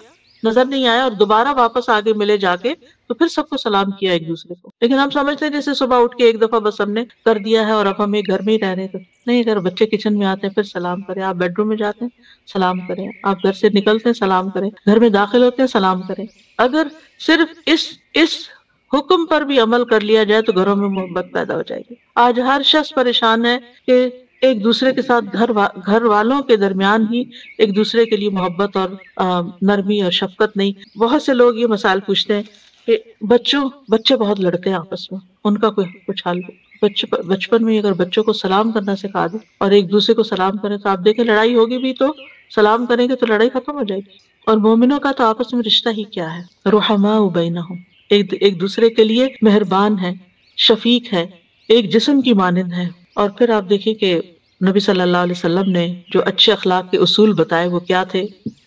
نظر نہیں آیا اور دوبارہ واپس آگے ملے جا کے تو پھر سب کو سلام کیا ایک دوسرے کو. لیکن ہم سمجھتے ہیں جیسے صبح اٹھ کے ایک دفعہ بس ہم نے کر دیا ہے اور اب ہم ایک گھر میں ہی رہ رہے ہیں. تو نہیں، اگر بچے کچن میں آتے ہیں پھر سلام کریں، آپ بیڈ روم میں جاتے ہیں سلام کریں، آپ گھر سے نکلتے ہیں سلام کریں، گھر میں داخل ہوتے ہیں سلام کریں. اگر صرف اس حکم پر بھی عمل کر لیا جائے تو گھروں میں محبت پیدا ہو جائے گی. آج ہر شخص پریشان ہے کہ ایک دوسرے کے ساتھ گھر والوں کے درمیان ہی ایک دوسرے کے لیے محبت اور نرمی اور شفقت نہیں. بہت سے لوگ یہ مسائل پوچھتے ہیں کہ بچے بہت لڑتے ہیں آپس میں، ان کا کوئی کچھ حل؟ بچپن میں اگر بچوں کو سلام کرنا سکھا دیں اور ایک دوسرے کو سلام کریں تو آپ دیکھیں لڑائی ہوگی بھی تو سلام کریں گے تو لڑائی ختم ہو جائے گی. اور مومنوں کا تو آپس میں رشتہ ہی کیا ہے، رحماء بینہم، ایک دوسرے کے لیے مہربان ہے، شفیق ہے، ایک جسم کی مانند ہے. اور پھر آپ دیکھیں کہ نبی صلی اللہ علیہ وسلم نے جو اچھے اخلاق کے اصول بتائے وہ کیا تھے.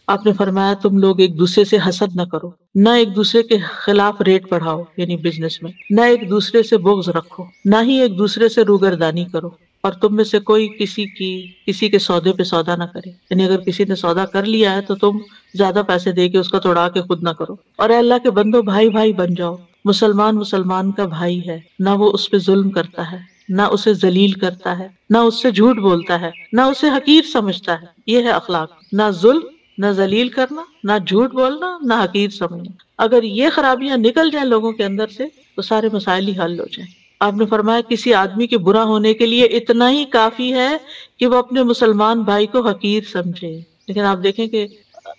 آپ نے فرمایا تم لوگ ایک دوسرے سے حسد نہ کرو، نہ ایک دوسرے کے خلاف ریٹ بڑھاؤ یعنی بزنس میں، نہ ایک دوسرے سے بغض رکھو، نہ ہی ایک دوسرے سے روگردانی کرو، اور تم میں سے کوئی کسی کے سودے پہ سودا نہ کرے. یعنی اگر کسی نے سودا کر لیا ہے تو تم زیادہ پیسے دے کے اس کا توڑا کے خود نہ کرو. اور اے اللہ کے بندو بھائی بھائی بن جاؤ. مسلمان کا بھائی ہے، نہ وہ اس پہ ظلم کرتا ہے، نہ اسے ذلیل کرتا ہے، نہ اس سے جھوٹ بولتا ہے، نہ اسے حقیر سمجھتا ہے. یہ ہے اخلاق، نہ ظلم، نہ ذلیل کرنا، نہ جھوٹ بولنا، نہ حقیر سمجھنا. اگر یہ خرابیاں نکل جائیں لوگوں کے اندر سے تو سارے مسائل ہی حل ہو جائیں. آپ نے فرمایا کسی آدمی کے برا ہونے کے لیے اتنا ہی کافی ہے کہ وہ اپنے مسلمان بھائی کو حقیر سمجھے. لیکن آپ دیکھیں کہ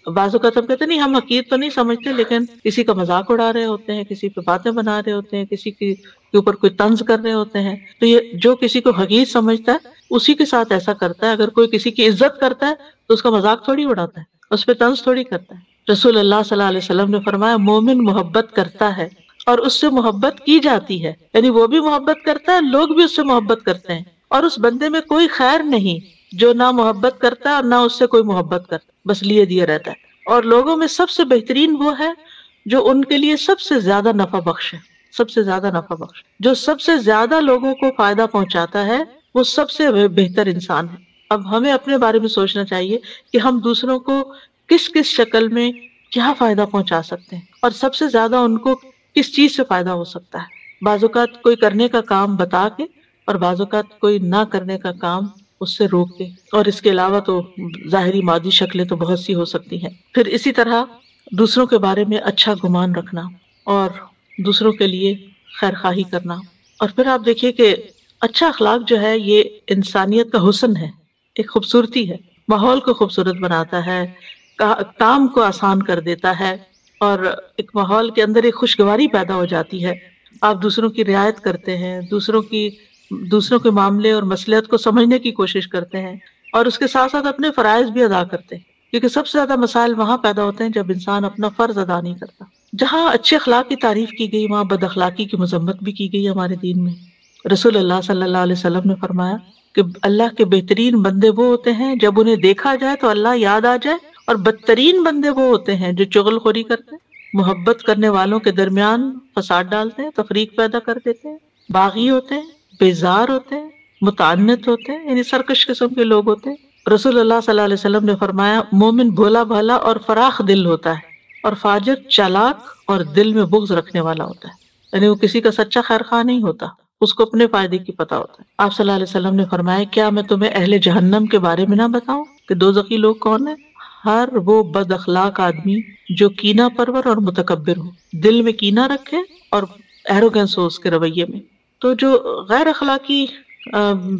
بعض اوقات ہم کہتے ہیں نہیں ہم حقیر تو نہیں سمجھتے، لیکن کسی کا مذاق اڑا رہے ہوتے ہیں، کسی پہ باتیں بنا رہے ہوتے ہیں، کسی کے اوپر کوئی طنز کر رہے ہوتے ہیں. تو یہ جو کسی کو حقیر سمجھتا ہے اسی کے ساتھ ایسا کرتا ہے. اگر کوئی کسی کی عزت کرتا ہے تو اس کا مذاق تھوڑی اڑاتا ہے، اس پہ طنز تھوڑی کرتا ہے. رسول اللہ صلی اللہ علیہ وسلم نے فرمایا مومن محبت کرتا ہے اور اس سے محبت کی جاتی ہے. یعنی وہ بھی محبت کرتا ہے، لوگ بھی اس سے محبت کرتے ہیں، اور اس بندے میں کوئی خیر نہیں جو نہ محبت کرتا ہے اور نہ اس سے کوئی محبت کرتا ہے، بس لیے دیے رہتا ہے. اور لوگوں میں سب سے بہترین وہ ہے جو ان کے لیے سب سے زیادہ نفع بخش ہے، سب سے زیادہ نفع بخش، جو سب سے زیادہ لوگوں کو فائدہ پہنچاتا ہے، وہ سب سے بہتر انسان ہے. اب ہمیں اپنے بارے میں سوچنا چاہیے کہ ہم دوسروں کو کس شکل میں کیا فائدہ پہنچا سکتے ہیں اور سب سے زیادہ ان کو کس چیز سے فائدہ ہو سکتا ہے. بعض اوقات کوئی کرنے کا کام بتا کے اور بعض اوقات کوئی نہ کرنے کا کام اس سے روک کے، اور اس کے علاوہ تو ظاہری مادی شکلیں تو بہت سی ہو سکتی ہیں. پھر اسی طرح دوسروں کے بارے میں اچھا گمان رکھنا اور دوسروں کے لیے خیر خواہی کرنا. اور پھر آپ دیکھیے کہ اچھا اخلاق جو ہے یہ انسانیت کا حسن ہے، ایک خوبصورتی ہے، ماحول کو خوبصورت بناتا ہے، کام کو آسان کر دیتا ہے، اور ایک ماحول کے اندر ایک خوشگواری پیدا ہو جاتی ہے. آپ دوسروں کی رعایت کرتے ہیں، دوسروں کے معاملے اور مصلحت کو سمجھنے کی کوشش کرتے ہیں، اور اس کے ساتھ ساتھ اپنے فرائض بھی ادا کرتے ہیں، کیونکہ سب سے زیادہ مسائل وہاں پیدا ہوتے ہیں جب انسان اپنا فرض ادا نہیں کرتا. جہاں اچھے اخلاق کی تعریف کی گئی وہاں بد اخلاقی کی مذمت بھی کی گئی ہمارے دین میں. رسول اللہ صلی اللہ علیہ وسلم نے فرمایا کہ اللہ کے بہترین بندے وہ ہوتے ہیں جب انہیں دیکھا جائے تو اللہ یاد آ جائے، اور بدترین بندے وہ ہوتے ہیں جو چغل خوری کرتے ہیں، محبت کرنے والوں کے درمیان فساد ڈالتے ہیں، تفریق پیدا کر دیتے ہیں، باغی ہوتے ہیں، بیزار ہوتے ہیں، متعنت ہوتے ہیں، یعنی سرکش قسم کے لوگ ہوتے ہیں. رسول اللہ صلی اللہ علیہ وسلم نے فرمایا مومن بھولا بھالا اور فراخ دل ہوتا ہے، اور فاجر چالاک اور دل میں بغض رکھنے والا ہوتا ہے. یعنی وہ کسی کا سچا خیر خواہ نہیں ہوتا، اس کو اپنے فائدے کی پتہ ہوتا ہے. آپ صلی اللہ علیہ وسلم نے فرمایا کیا میں تمہیں اہل جہنم کے بارے میں نہ بتاؤں کہ دوزخی لوگ کون ہیں؟ ہر وہ بد اخلاق آدمی جو کینہ پرور اور متکبر ہو، دل میں کینہ رکھے اور ایروگنس ہو اس کے رویے میں. تو جو غیر اخلاقی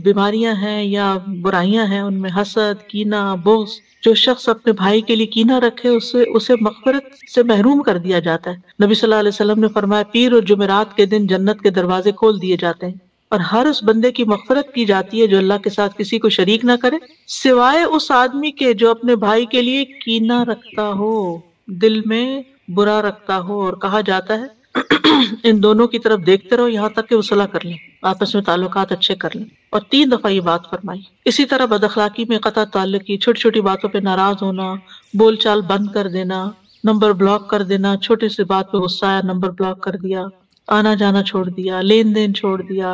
بیماریاں ہیں یا برائیاں ہیں ان میں حسد، کینہ، بغض، جو شخص اپنے بھائی کے لیے کینہ رکھے اسے مغفرت سے محروم کر دیا جاتا ہے. نبی صلی اللہ علیہ وسلم نے فرمایا پیر اور جمعرات کے دن جنت کے دروازے کھول دیے جاتے ہیں اور ہر اس بندے کی مغفرت کی جاتی ہے جو اللہ کے ساتھ کسی کو شریک نہ کرے سوائے اس آدمی کے جو اپنے بھائی کے لیے کینہ رکھتا ہو، دل میں برا رکھتا ہو. اور کہا جاتا ہے ان دونوں کی طرف دیکھتے رہو یہاں تک کہ وہ صلح کر لیں، آپس میں تعلقات اچھے کر لیں. اور 3 دفعہ یہ بات فرمائی. اسی طرح بد اخلاقی میں قطع تعلق کی، چھوٹی چھوٹی باتوں پہ ناراض ہونا، بول چال بند کر دینا، نمبر بلاک کر دینا، چھوٹی سی بات پہ غصہ آیا نمبر بلاک کر دیا، آنا جانا چھوڑ دیا، لین دین چھوڑ دیا،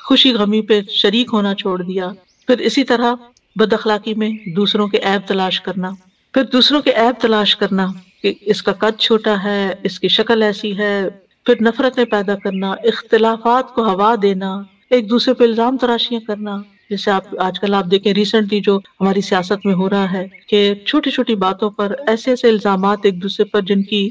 خوشی غمی پہ شریک ہونا چھوڑ دیا. پھر اسی طرح بد اخلاقی میں دوسروں کے عیب تلاش کرنا، پھر دوسروں کے عیب تلاش کرنا کہ اس کا قد چھوٹا ہے، اس کی شکل ایسی ہے، پھر نفرتیں پیدا کرنا، اختلافات کو ہوا دینا، ایک دوسرے پہ الزام تراشیاں کرنا. جیسے آپ آج کل آپ دیکھیں ریسنٹلی جو ہماری سیاست میں ہو رہا ہے کہ چھوٹی چھوٹی باتوں پر ایسے ایسے الزامات ایک دوسرے پر جن کی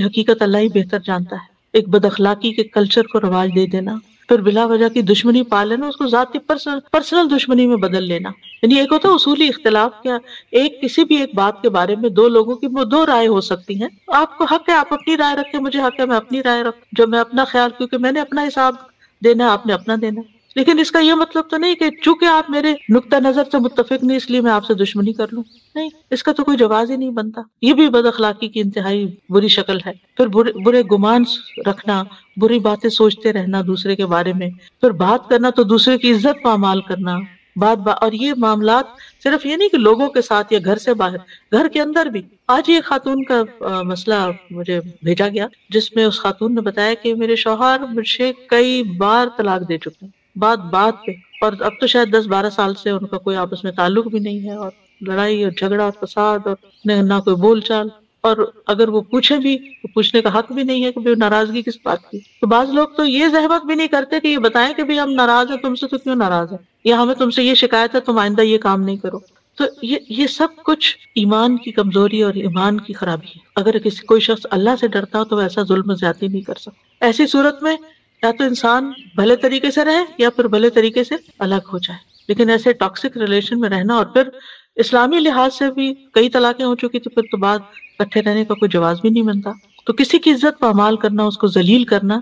حقیقت اللہ ہی بہتر جانتا ہے. ایک بد اخلاقی کے کلچر کو رواج دے دینا، پھر بلا وجہ کی دشمنی پال لینا، اس کو ذاتی پرسنل دشمنی میں بدل لینا. یعنی ایک ہوتا ہے اصولی اختلاف، کیا ایک کسی بھی ایک بات کے بارے میں دو لوگوں کی دو رائے ہو سکتی ہیں، آپ کو حق ہے آپ اپنی رائے رکھیں، مجھے حق ہے میں اپنی رائے رکھوں، جو میں اپنا خیال، کیونکہ میں نے اپنا حساب دینا ہے، آپ نے اپنا دینا ہے. لیکن اس کا یہ مطلب تو نہیں کہ چونکہ آپ میرے نقطہ نظر سے متفق نہیں اس لیے میں آپ سے دشمنی کر لوں. نہیں، اس کا تو کوئی جواز ہی نہیں بنتا. یہ بھی بد اخلاقی کی انتہائی بری شکل ہے. پھر برے گمان رکھنا، بری باتیں سوچتے رہنا دوسرے کے بارے میں، پھر بات کرنا تو دوسرے کی عزت پامال کرنا. اور یہ معاملات صرف یہ نہیں کہ لوگوں کے ساتھ یا گھر سے باہر، گھر کے اندر بھی. آج یہ خاتون کا مسئلہ مجھے بھیجا گیا جس میں اس خاتون نے بتایا کہ میرے شوہر مجھے کئی بار طلاق دے چکے ہیں، بات پہ، اور اب تو شاید 10-12 سال سے ان کا کوئی آپس میں تعلق بھی نہیں ہے، اور لڑائی اور جھگڑا اور فساد، اور نہ کوئی بول چال، اور اگر وہ پوچھے بھی تو پوچھنے کا حق بھی نہیں ہے کہ ناراضگی کس بات کی. تو بعض لوگ تو یہ زحمت بھی نہیں کرتے کہ یہ بتائیں کہ ہم ناراض ہیں تم سے، تو کیوں ناراض ہیں، یا ہمیں تم سے یہ شکایت ہے تم آئندہ یہ کام نہیں کرو. تو یہ سب کچھ ایمان کی کمزوری اور ایمان کی خرابی ہے. اگر کوئی شخص اللہ سے ڈرتا ہو تو ایسا ظلم و زیادتی نہیں کر سکتا. ایسی صورت میں یا تو انسان بھلے طریقے سے رہے یا پھر بھلے طریقے سے الگ ہو جائے. لیکن ایسے ٹاکسک ریلیشن میں رہنا، اور پھر اسلامی لحاظ سے بھی کئی طلاقیں ہو چکی تھی، پھر تو بعد اکٹھے رہنے کا کوئی جواز بھی نہیں بنتا. تو کسی کی عزت پامال کرنا، اس کو ذلیل کرنا،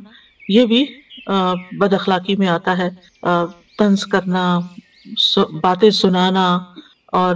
یہ بھی بد اخلاقی میں آتا ہے. طنز کرنا، باتیں سنانا، اور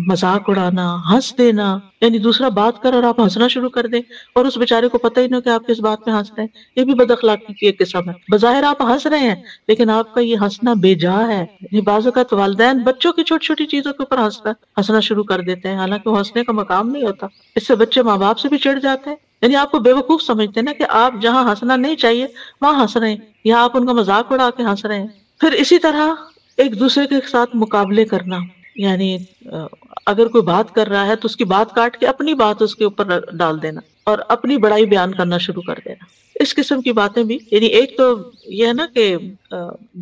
مذاق اڑانا، ہنس دینا. یعنی دوسرا بات کر اور آپ ہنسنا شروع کر دیں اور اس بیچارے کو پتہ ہی نہ کہ آپ کس بات میں ہنس رہے ہیں. یہ بھی بد اخلاقی کی ایک قسم ہے. بظاہر آپ ہنس رہے ہیں لیکن آپ کا یہ ہنسنا بے جا ہے. یعنی بعض اوقات والدین بچوں کی چھوٹی چھوٹی چیزوں کے اوپر ہنسنا شروع کر دیتے ہیں، حالانکہ وہ ہنسنے کا مقام نہیں ہوتا. اس سے بچے ماں باپ سے بھی چڑھ جاتے ہیں. یعنی آپ کو بے وقوف سمجھتے ہیں نا کہ آپ جہاں ہنسنا نہیں چاہیے وہاں ہنس رہے ہیں، یا آپ ان کا مذاق اڑا کے ہنس رہے ہیں. پھر اسی طرح ایک دوسرے کے ساتھ مقابلے کرنا. یعنی اگر کوئی بات کر رہا ہے تو اس کی بات کاٹ کے اپنی بات اس کے اوپر ڈال دینا اور اپنی بڑائی بیان کرنا شروع کر دینا. اس قسم کی باتیں بھی، یعنی ایک تو یہ ہے نا کہ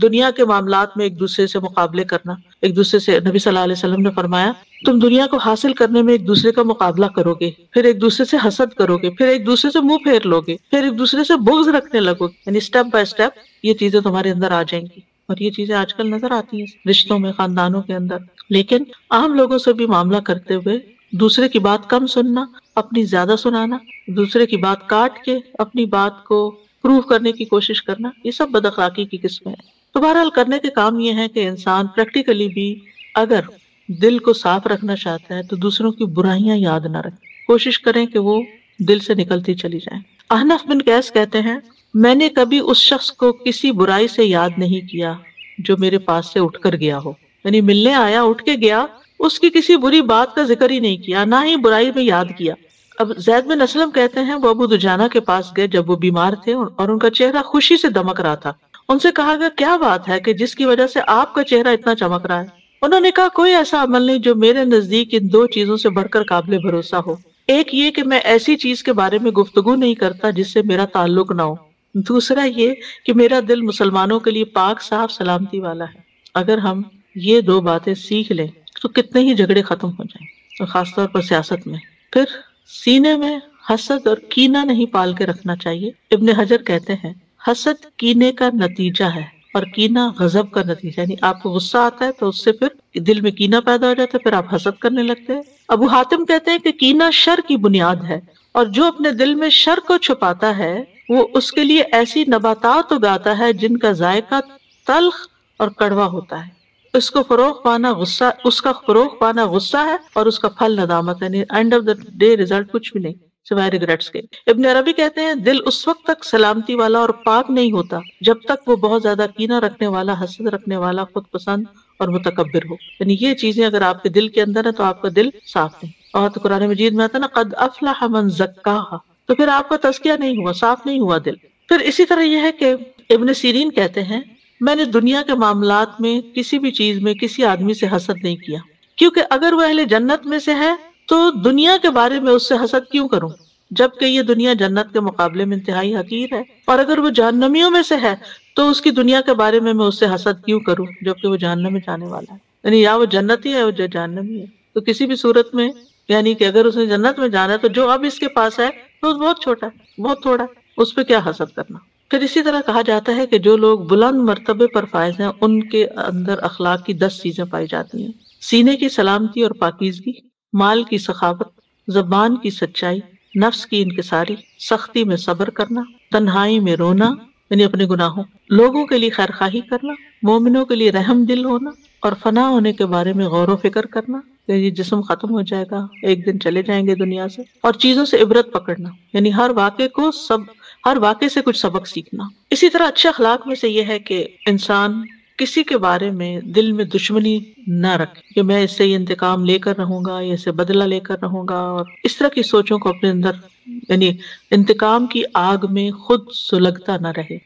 دنیا کے معاملات میں ایک دوسرے سے مقابلے کرنا. ایک دوسرے سے، نبی صلی اللہ علیہ وسلم نے فرمایا تم دنیا کو حاصل کرنے میں ایک دوسرے کا مقابلہ کرو گے، پھر ایک دوسرے سے حسد کرو گے، پھر ایک دوسرے سے منہ پھیر لو گے، پھر ایک دوسرے سے بغض رکھنے لگو گے. یعنی اسٹیپ بائی اسٹیپ یہ چیزیں تمہارے اندر آ جائیں گی. اور یہ چیزیں آج کل نظر آتی ہیں رشتوں میں، خاندانوں کے اندر. لیکن عام لوگوں سے بھی معاملہ کرتے ہوئے دوسرے کی بات کم سننا، اپنی زیادہ سنانا، دوسرے کی بات کاٹ کے اپنی بات کو پروف کرنے کی کوشش کرنا، یہ سب بد اخلاقی کی قسمیں ہیں. تو بہرحال کرنے کے کام یہ ہے کہ انسان پریکٹیکلی بھی اگر دل کو صاف رکھنا چاہتا ہے تو دوسروں کی برائیاں یاد نہ رکھے، کوشش کریں کہ وہ دل سے نکلتی چلی جائیں. احنف بن قیس کہتے ہیں میں نے کبھی اس شخص کو کسی برائی سے یاد نہیں کیا جو میرے پاس سے اٹھ کر گیا ہو. یعنی ملنے آیا، اٹھ کے گیا، اس کی کسی بری بات کا ذکر ہی نہیں کیا، نہ ہی برائی میں یاد کیا. اب زید بن اسلم کہتے ہیں وہ ابو دجانہ کے پاس گئے جب وہ بیمار تھے اور ان کا چہرہ خوشی سے دمک رہا تھا. ان سے کہا گیا کیا بات ہے کہ جس کی وجہ سے آپ کا چہرہ اتنا چمک رہا ہے؟ انہوں نے کہا کوئی ایسا عمل نہیں جو میرے نزدیک ان دو چیزوں سے بڑھ کر قابل بھروسہ ہو. ایک یہ کہ میں ایسی چیز کے بارے میں گفتگو نہیں کرتا جس سے میرا تعلق نہ ہو. دوسرا یہ کہ میرا دل مسلمانوں کے لیے پاک صاف سلامتی والا ہے. اگر ہم یہ دو باتیں سیکھ لیں تو کتنے ہی جھگڑے ختم ہو جائیں، اور خاص طور پر سیاست میں. پھر سینے میں حسد اور کینہ نہیں پال کے رکھنا چاہیے. ابن حجر کہتے ہیں حسد کینے کا نتیجہ ہے اور کینہ غضب کا نتیجہ. یعنی آپ کو غصہ آتا ہے تو اس سے پھر دل میں کینہ پیدا ہو جاتا ہے، پھر آپ حسد کرنے لگتے ہیں. ابو حاتم کہتے ہیں کہ کینہ شر کی بنیاد ہے، اور جو اپنے دل میں شر کو چھپاتا ہے وہ اس کے لیے ایسی نباتات اگاتا ہے جن کا ذائقہ تلخ اور کڑوا ہوتا ہے. اس کا فروغ پانا غصہ ہے اور اس کا پھل ندامت ہے. And of the day result کچھ بھی نہیں سوائے ریگریٹس کے. ابن عربی کہتے ہیں دل اس وقت تک سلامتی والا اور پاک نہیں ہوتا جب تک وہ بہت زیادہ کینہ رکھنے والا، حسد رکھنے والا، خود پسند اور متکبر ہو. یعنی یہ چیزیں اگر آپ کے دل کے اندر ہے تو آپ کا دل صاف نہیں. اور تو قرآن مجید میں آتا ہے نا قد افلح من زکاہا، تو پھر آپ کا تزکیہ نہیں ہوا، صاف نہیں ہوا دل. پھر اسی طرح یہ ہے کہ ابن سیرین کہتے ہیں میں نے دنیا کے معاملات میں کسی بھی چیز میں کسی آدمی سے حسد نہیں کیا. کیونکہ اگر وہ اہل جنت میں سے ہے تو دنیا کے بارے میں اس سے حسد کیوں کروں جبکہ یہ دنیا جنت کے مقابلے میں انتہائی حقیر ہے، اور اگر وہ جہنمیوں میں سے ہے تو اس کی دنیا کے بارے میں اس سے حسد کیوں کروں جبکہ وہ جہنم میں جانے والا ہے، یعنی یا وہ جنتی ہے یا جہنمی ہے۔ تو کسی بھی صورت میں یعنی کہ اگر اس نے جنت میں جانا ہے تو جو اب اس کے پاس ہے تو بہت چھوٹا ہے، بہت تھوڑا ہے، اس پہ کیا حسد کرنا۔ پھر اسی طرح کہا جاتا ہے کہ جو لوگ بلند مرتبے پر فائز ہیں ان کے اندر اخلاق کی 10 چیزیں پائی جاتی ہیں: سینے کی سلامتی اور پاکیزگی، مال کی سخاوت، زبان کی سچائی، نفس کی انکساری، سختی میں صبر کرنا، تنہائی میں رونا یعنی اپنے گناہوں، لوگوں کے لیے خیر خواہی کرنا، مومنوں کے لیے رحم دل ہونا، اور فنا ہونے کے بارے میں غور و فکر کرنا کہ یہ جسم ختم ہو جائے گا، ایک دن چلے جائیں گے دنیا سے، اور چیزوں سے عبرت پکڑنا یعنی ہر واقعے سے کچھ سبق سیکھنا۔ اسی طرح اچھے اخلاق میں سے یہ ہے کہ انسان کسی کے بارے میں دل میں دشمنی نہ رکھے کہ میں اس سے یہ انتقام لے کر رہوں گا یا اس سے بدلہ لے کر رہوں گا، اور اس طرح کی سوچوں کو اپنے اندر یعنی انتقام کی آگ میں خود سلگتا نہ رہے۔